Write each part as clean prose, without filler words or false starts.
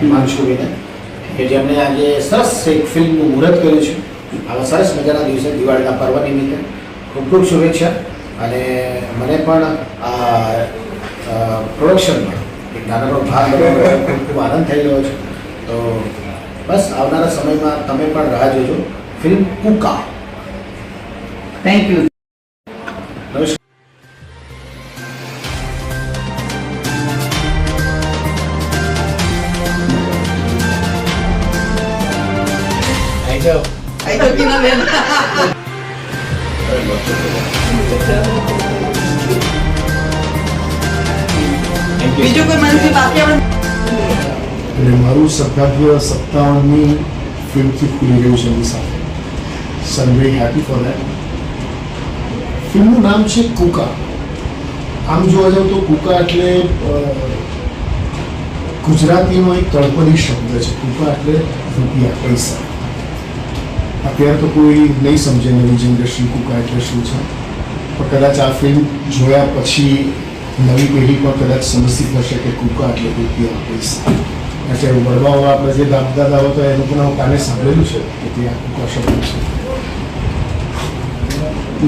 હિમાંશુભાઈને કે જેમણે આજે સરસ એક ફિલ્મનું મુહૂર્ત કર્યું છે. આવા સરસ મજાના દિવસે દિવાળીના પર્વ નિમિત્તે ખૂબ ખૂબ શુભેચ્છા. અને મને પણ આ પ્રોડક્શનમાં એક નાનો ભાગ લેવાનો ખૂબ ખૂબ આનંદ થઈ રહ્યો છે. તો બસ આવનારા સમયમાં તમે પણ રાહ જોજો ફિલ્મ કુકા. Thank you. નમસ્કાર. બીજું કોઈ મનથી બાકી આપણે અને મારું સૌભાગ્ય 57મી ફિલ્મથી ખુલી ગયું છે એની સાથે. So I am very happy for that. ફિલ્મનું નામ છે કુકા. આમ જોવા જાવ તો કુકા એટલે ગુજરાતીનો એક તળપદી શબ્દ છે. કુકા એટલે રૂપિયા, પૈસા. અત્યારે તો કોઈ નહીં સમજે નવી જનરેશન કુકા એટલે શું છે, પણ કદાચ આ ફિલ્મ જોયા પછી નવી પેઢી પણ કદાચ સમજતી થશે કે કુકા એટલે રૂપિયા, પૈસા. એટલે વડવાઓ આપણે જે દાદાઓ તો એ લોકોના કાને સાંભળેલું છે કે ત્યાં કુકા શબ્દ છે.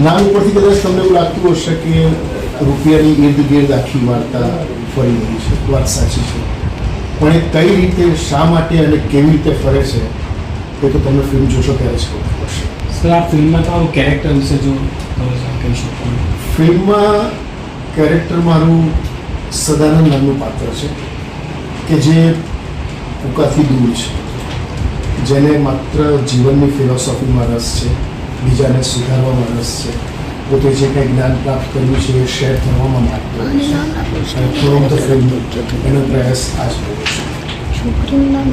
નામ ઉપરથી કદાચ તમને એવું લાગતું હશે કે રૂપિયાની ઇર્દ ગિર્દ આખી વાર્તા ફરી રહી છે. વાત સાચી છે, પણ એ કઈ રીતે, શા માટે અને કેવી રીતે ફરે છે એ તો તમે ફિલ્મ જોશો ત્યારે જ ખબર પડશે. સર, આ ફિલ્મમાં તમારું કેરેક્ટર વિશે જો કહી શકો. ફિલ્મમાં કેરેક્ટર મારું સદાનંદ નામનું પાત્ર છે કે જે કુકાથી દૂર છે, જેને માત્ર જીવનની ફિલોસોફીમાં રસ છે, બીજાને સુધારવામાં રસ છે, પોતે જે કંઈ જ્ઞાન પ્રાપ્ત કર્યું છે એ શેર કરવામાં માગતો હોય છે. ફિલ્મ એનો પ્રયાસ આ જ રહ્યો છે. છોકરીનું નામ